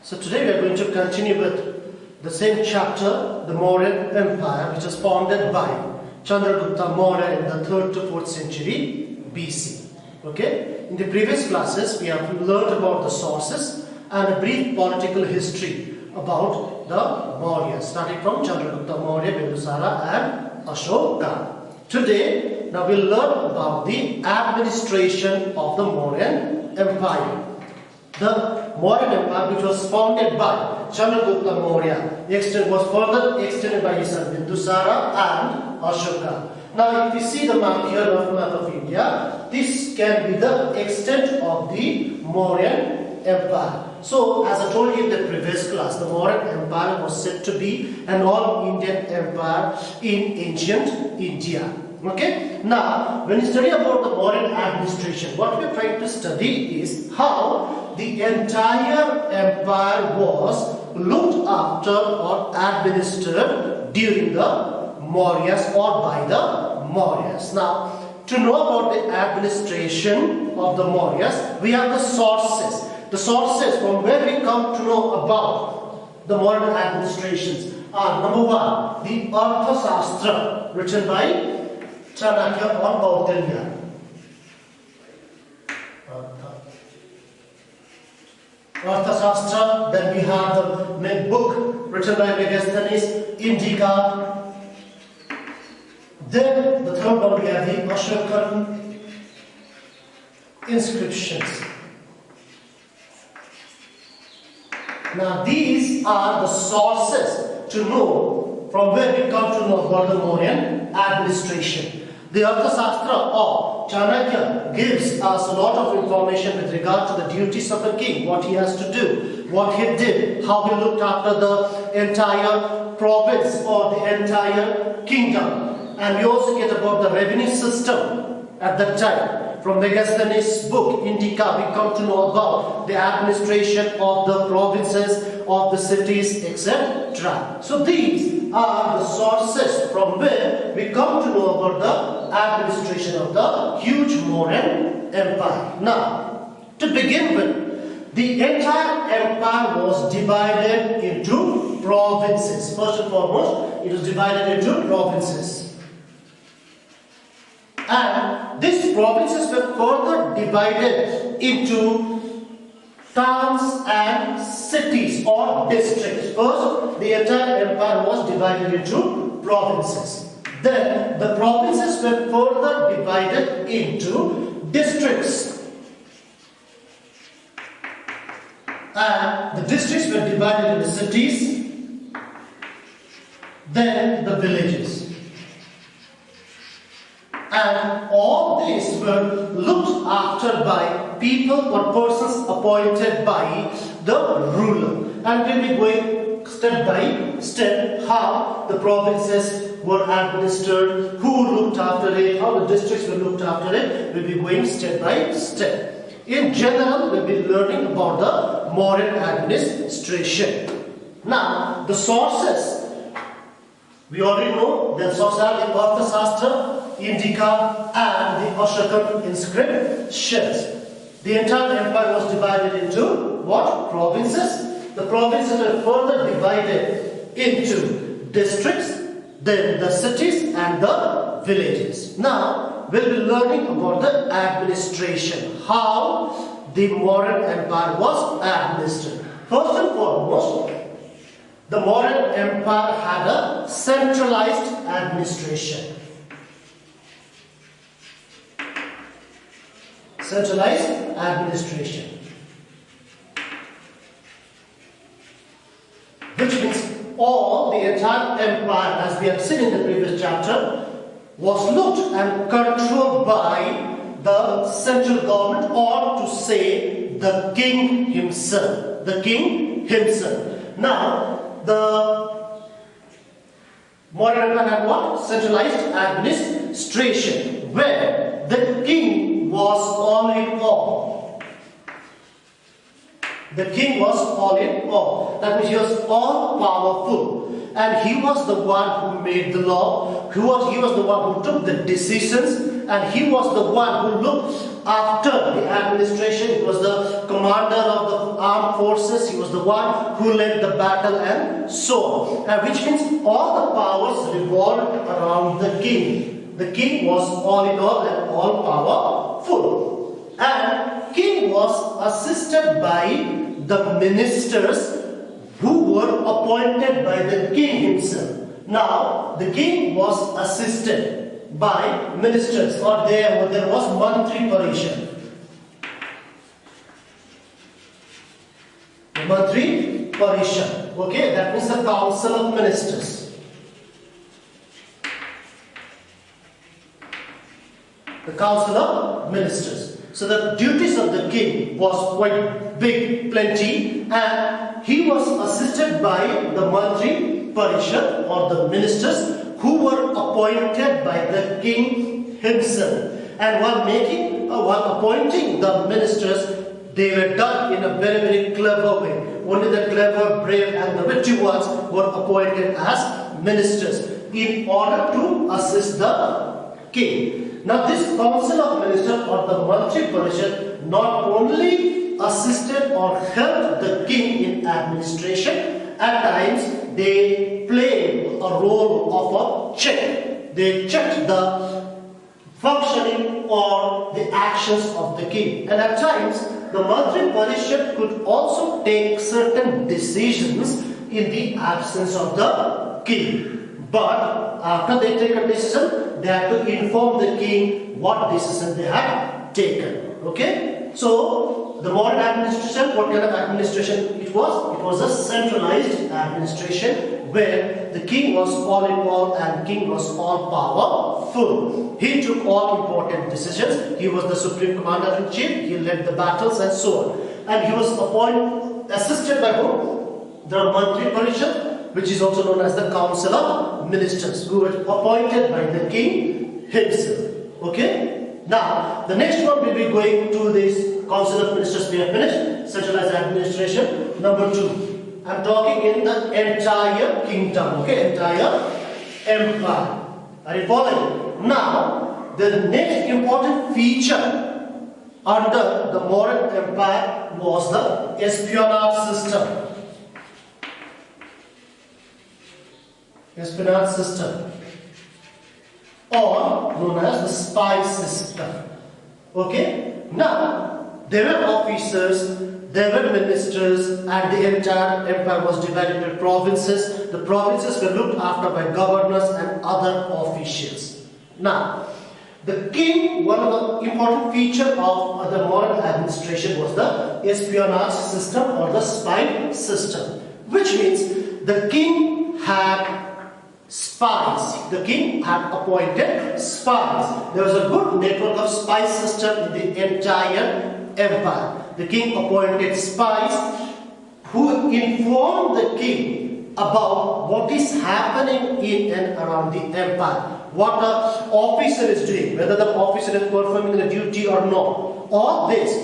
So today we are going to continue with the same chapter, the Mauryan Empire, which was founded by Chandragupta Maurya in the 3rd to 4th century BC. Okay? In the previous classes, we have learned about the sources and a brief political history about the Maurya, starting from Chandragupta Maurya, Bindusara and Ashoka. Today, now we'll learn about the administration of the Mauryan Empire. The Mauryan Empire, which was founded by Chandragupta Maurya, was further extended by his son Bindusara and Ashoka. Now, if you see the map here, rough map of India, this can be the extent of the Mauryan Empire. So, as I told you in the previous class, the Mauryan Empire was said to be an all-Indian empire in ancient India. Okay? Now, when you study about the Mauryan administration, what we are trying to study is how the entire empire was looked after or administered during the Mauryas or by the Mauryas. Now, to know about the administration of the Mauryas, we have the sources. The sources from where we come to know about the Mauryan administrations are: number one, the Arthashastra written by Chanakya or Kautilya. Arthashastra. Then we have the book written by Megasthenes, Indica. Then the third one we have the Ashokan inscriptions. Now these are the sources to know from where we come to know about the Mauryan administration. The Arthashastra or Chanakya gives us a lot of information with regard to the duties of a king, what he has to do, what he did, how he looked after the entire province or the entire kingdom. And we also get about the revenue system at that time. From Megasthenes' book, Indica, we come to know about the administration of the provinces, of the cities, etc. So these are the sources from where we come to know about the administration of the huge Mauryan Empire. Now, to begin with, the entire empire was divided into provinces. First and foremost, it was divided into provinces. And these provinces were further divided into towns and cities or districts. First, the entire empire was divided into provinces. Then, the provinces were further divided into districts. And the districts were divided into cities, then the villages. And all these were looked after by people or persons appointed by the ruler. And we'll be going step by step how the provinces were administered, who looked after it, how the districts were looked after it. We'll be going step by step. In general, we'll be learning about the Mauryan administration. Now, the sources. We already know the sources are the Arthashastra, Indica and the Ashokan inscriptions. The entire empire was divided into what? Provinces. The provinces were further divided into districts, then the cities and the villages. Now, we'll be learning about the administration, how the Mauryan Empire was administered. First and foremost, the Mauryan Empire had a centralized administration. Centralized administration, which means all the entire empire, as we have seen in the previous chapter, was looked and controlled by the central government, or to say the king himself. The king himself. Now, the Mauryan Empire had what? Centralized administration, where the king was all in all. The king was all in all. That means he was all powerful. And he was the one who made the law. He was the one who took the decisions. and he was the one who looked after the administration. He was the commander of the armed forces. He was the one who led the battle and so on. Which means all the powers revolved around the king. The king was all in all and all powerful. And king was assisted by the ministers who were appointed by the king himself. Now, the king was assisted by ministers, or there was Mantri Parishad. Mantri Parishad. Okay, that means the council of ministers. The council of ministers. So the duties of the king was quite big, plenty, and he was assisted by the Mantri Parishad, or the ministers who were appointed by the king himself. And while appointing the ministers, they were done in a very, very clever way. Only the clever, brave, and the witty ones were appointed as ministers in order to assist the king. Now, this council of ministers, or the Mantri Parishad, not only assisted or helped the king in administration, at times they played a role of a check. They checked the functioning or the actions of the king. And at times, the Mantri Parishad could also take certain decisions in the absence of the king. But after they take a decision, they had to inform the king what decision they had taken. Okay? So, the modern administration, what kind of administration it was? It was a centralized administration where the king was all in all and king was all powerful. He took all important decisions. He was the supreme commander-in-chief. He led the battles and so on. And he was assisted by whom? The Mantri Parishad, which is also known as the council of ministers, who were appointed by the king himself. Okay? Now, the next one will be going to this council of ministers. We have finished centralized administration. Number 2, I'm talking in the entire kingdom, okay, entire empire. Are you following? Now, the next important feature under the Mauryan Empire was the espionage system. Espionage system, or known as the spy system. Okay? Now, there were officers, there were ministers, and the entire empire was divided into provinces. The provinces were looked after by governors and other officials. Now, the king, one of the important features of the modern administration was the espionage system, or the spy system, which means the king had spies. The king had appointed spies. There was a good network of spy system in the entire empire. The king appointed spies who informed the king about what is happening in and around the empire, what the officer is doing, whether the officer is performing the duty or not. All this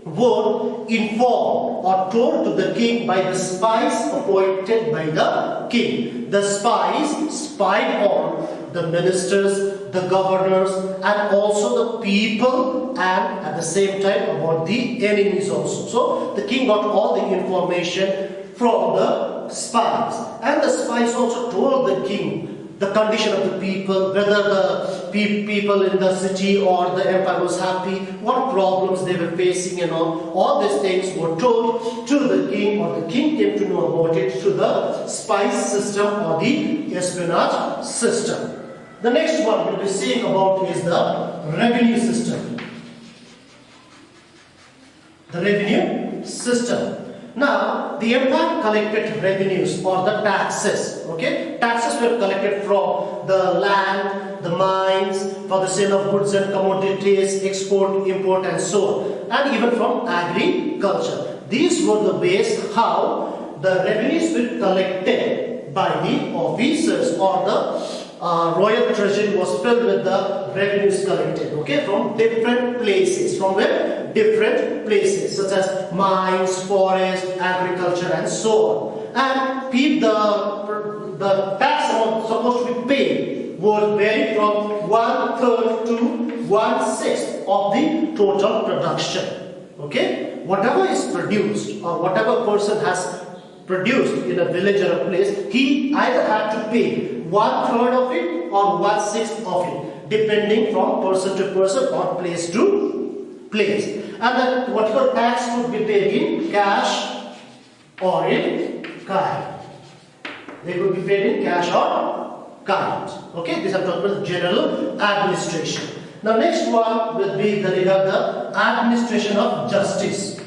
were informed or told to the king by the spies appointed by the king. The spies spied on the ministers, the governors, and also the people, and at the same time about the enemies also. So the king got all the information from the spies, and the spies also told the king the condition of the people, whether the people in the city or the empire was happy, what problems they were facing and all these things were told to the king, or the king came to know about it through the spy system or the espionage system. The next one we'll be seeing about is the revenue system. The revenue system. Now, the empire collected revenues, or the taxes. Okay, taxes were collected from the land, the mines, for the sale of goods and commodities, export, import, and so on, and even from agriculture. These were the ways how the revenues were collected by the officers, or the royal treasury was filled with the revenues collected, okay, from different places. From where? Different places, such as mines, forest, agriculture, and so on. And the tax amount supposed to be paid would vary from 1/3 to 1/6 of the total production. Okay? Whatever is produced or whatever person has produced in a village or a place, he either had to pay 1/3 of it or 1/6 of it, depending from person to person or place to place. And that whatever tax could be paid in cash or in kind. They could be paid in cash or kind. Okay, this I'm talking about general administration. Now next one will be regarding the administration of justice.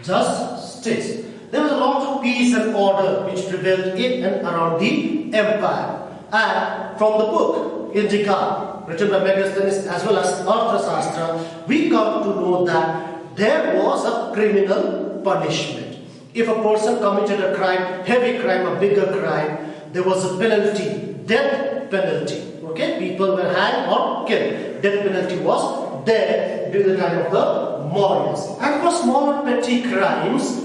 Justice. There was a lot of peace and order which prevailed in and around the empire. And from the book Indika, written by Megasthenes as well as Arthashastra, we come to know that there was a criminal punishment. If a person committed a crime, heavy crime, a bigger crime, there was a penalty, death penalty. Okay, people were hanged or killed. Death penalty was there during the time of the Mauryans. And for smaller petty crimes,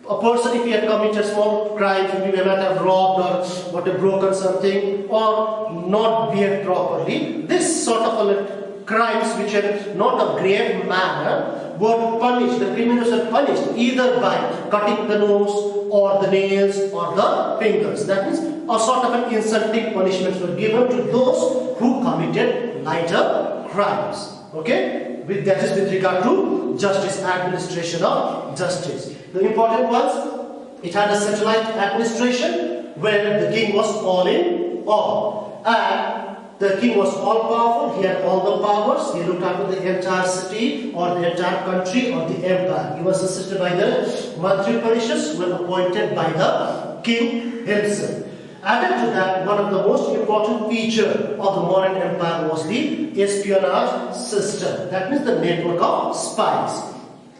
a person, if he had committed small crimes, maybe he might have robbed or might have broken something or not behaved properly, this sort of crimes which are not a grave manner were punished. The criminals were punished either by cutting the nose or the nails or the fingers. That means a sort of an insulting punishments were given to those who committed lighter crimes. Okay? That is with regard to justice, administration of justice. The important ones, it had a centralized administration where the king was all in all. And the king was all powerful, he had all the powers, he looked after the entire city or the entire country or the empire. He was assisted by the Mantri Parishads who were appointed by the king himself. Added to that, one of the most important features of the Mauryan Empire was the Espionage System. That means the network of spies.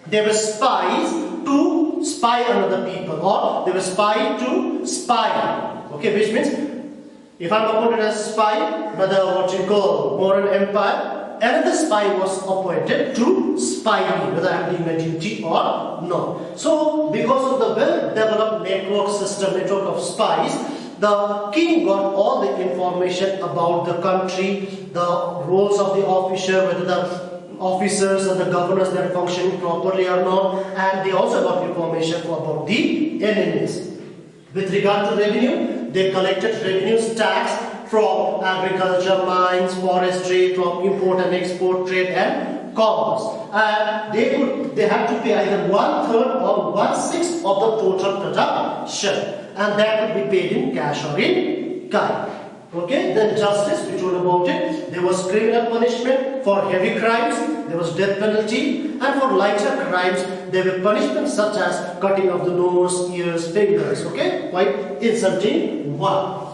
They were spies to spy on other people, or they were spied to spy. Okay, which means if I'm appointed as spy by the what you call Mauryan Empire, another spy was appointed to spy me, whether I'm doing my duty or not. So, because of the well-developed network system, network of spies, the king got all the information about the country, the roles of the officer, whether the officers and the governors they are functioning properly or not, and they also got information about the enemies. With regard to revenue, they collected revenues tax from agriculture, mines, forestry, from import and export trade and commerce. And they had to pay either 1/3 or 1/6 of the total production. And that would be paid in cash or in kind. Okay, then justice, we told about it. There was criminal punishment for heavy crimes, there was death penalty, and for lighter crimes, there were punishments such as cutting of the nose, ears, fingers. Okay, quite insulting one.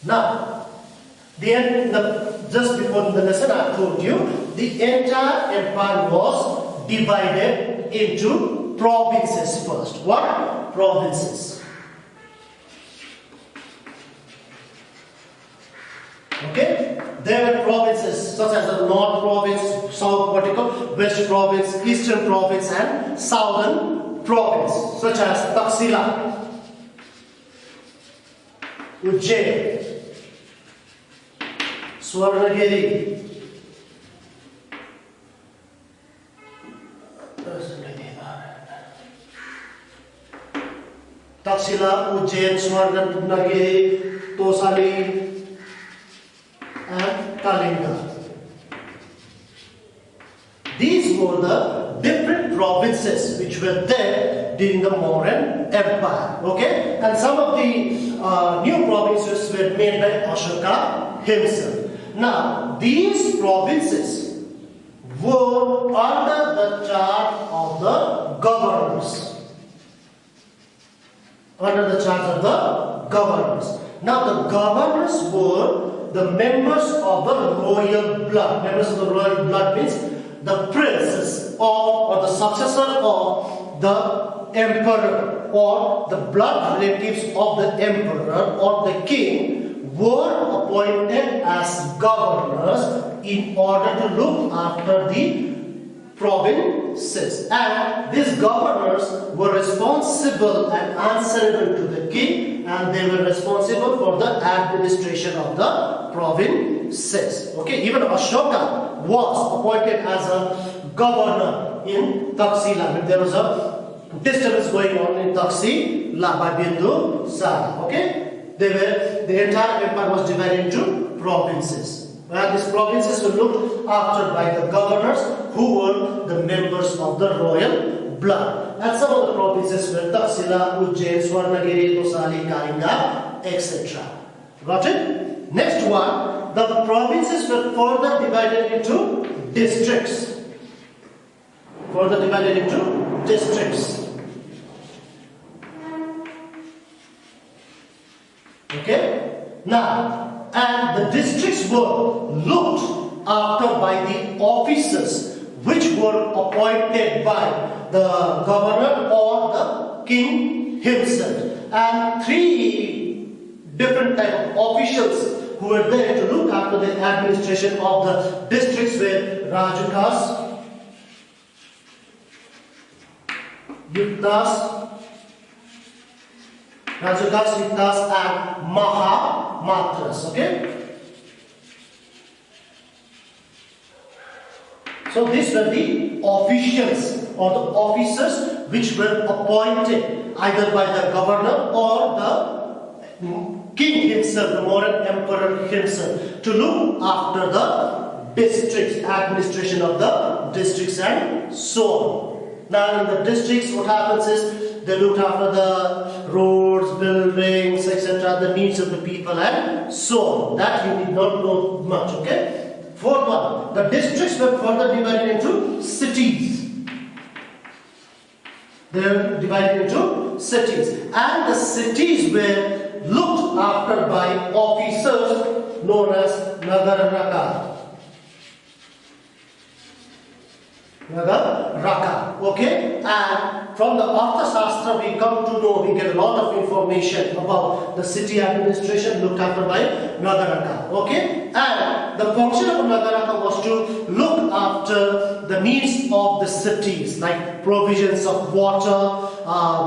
Now, just before the lesson, I told you the entire empire was divided into provinces first. What? Provinces. Okay, there were provinces such as the North Province, South West Province, Eastern Province, and Southern Province, such as Taxila, Ujjain, Swarnagiri, Taxila, Ujjain, Swarnagiri, Tosali, and Kalinga. These were the different provinces which were there during the Mauryan Empire. Okay, and some of the new provinces were made by Ashoka himself. Now, these provinces were under the charge of the governors. Under the charge of the governors. Now, the governors were the members of the royal blood. Members of the royal blood means the princes or the successor of the emperor or the blood relatives of the emperor or the king were appointed as governors in order to look after the provinces, and these governors were responsible and answerable to the king, and they were responsible for the administration of the provinces. Okay, even Ashoka was appointed as a governor in Taxila. There was a disturbance going on in Taxila by Bindusara. Okay, the entire empire was divided into provinces. And these provinces were looked after by the governors who were the members of the royal blood. And some of the provinces were Taxila, Ujjain, Swarnagiri, Tosali, Kalinga, etc. Got it? Next one, the provinces were further divided into districts. Further divided into districts. Okay? Now, and the districts were looked after by the officers which were appointed by the governor or the king himself. And three different type of officials who were there to look after the administration of the districts were Rajukas, Yuktas, and Mahamatras. Okay? So these were the officials or the officers which were appointed either by the governor or the king himself, the Mauryan emperor himself, to look after the districts, administration of the districts and so on. Now in the districts, what happens is they looked after the roads, buildings, etc., the needs of the people and so on. That you need not know much, okay? Fourth one, the districts were further divided into cities. They were divided into cities. And the cities were looked after by officers known as Nagaraka. Nagaraka, okay? And from the Arthashastra we come to know, we get a lot of information about the city administration looked after by Nagaraka, okay? And the function of Nagaraka was to look after the needs of the cities, like provisions of water,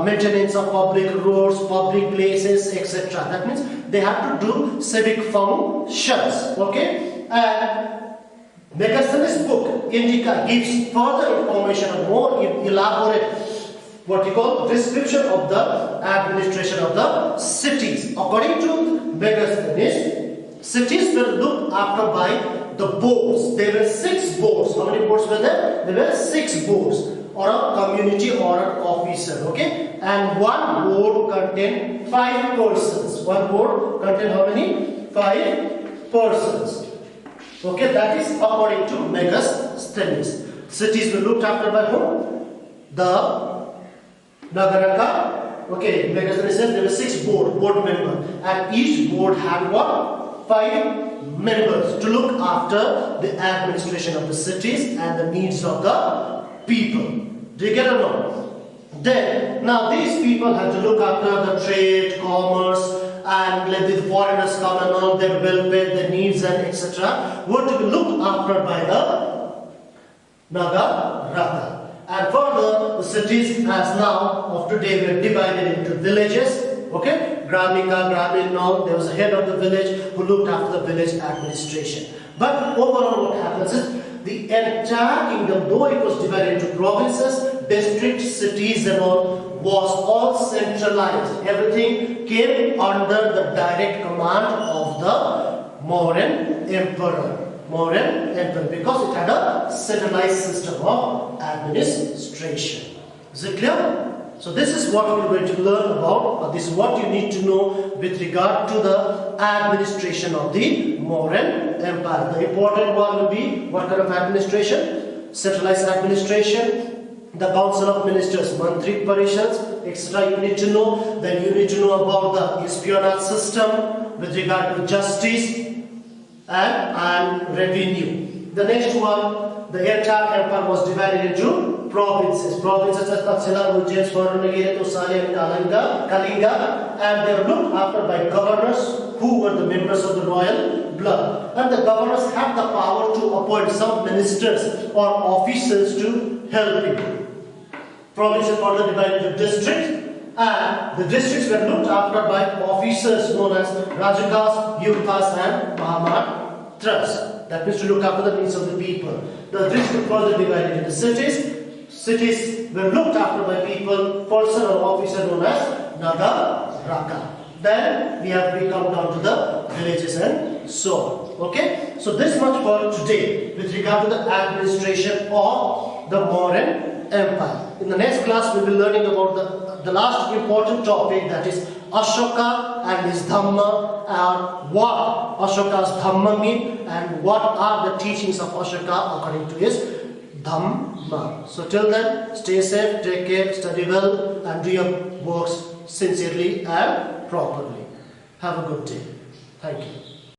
maintenance of public roads, public places, etc. That means they have to do civic functions, okay? And Megasthenes' book, Indica, gives further information, a more elaborate, what you call, description of the administration of the cities. According to Megasthenes, cities were looked after by the boards. There were 6 boards. How many boards were there? There were 6 boards, or a community or an officer, okay? And one board contained 5 persons. One board contained how many? 5 persons. Okay, that is according to Megasthenes. Cities were looked after by whom? The Nagaraka. Okay, Megasthenes says there were 6 board members, and each board had what? 5 members to look after the administration of the cities and the needs of the people. Do you get it or not? Then, now these people had to look after the trade, commerce, and let the foreigners come and all their welfare, their needs and etc. were to be looked after by the Nagaraka. And further, the cities as now of today were divided into villages. Okay, Gramika, Gramin, all, there was a head of the village who looked after the village administration. But overall what happens is, the entire kingdom, though it was divided into provinces, districts, cities and all, was all centralized. Everything came under the direct command of the Mauryan emperor. Because it had a centralized system of administration. Is it clear? So this is what we are going to learn about, or this is what you need to know with regard to the administration of the Mauryan Empire. The important one will be what kind of administration? Centralized administration, the council of ministers, mantri parishads, etc. you need to know. Then you need to know about the espionage system with regard to justice and revenue. The next one, the entire empire was divided into provinces. Provinces are Taxila, Ujjain, Swarnagiri, Tosali, and Kalinga, and they were looked after by governors who were the members of the royal blood. And the governors had the power to appoint some ministers or officers to help him. Provinces were further divided into districts, and the districts were looked after by officers known as Rajakas, Yukas, and Mahamatras. That means to look after the needs of the people. The districts were further divided into cities. Cities were looked after by people, person or officer known as Nagaraka. Then we come down to the villages and so on. Okay? So this much for today with regard to the administration of the Mauryan Empire. In the next class we will be learning about the last important topic, that is Ashoka and his Dhamma, and what Ashoka's Dhamma mean and what are the teachings of Ashoka according to his Dhamma. So till then, stay safe, take care, study well, and do your works sincerely and properly. Have a good day. Thank you.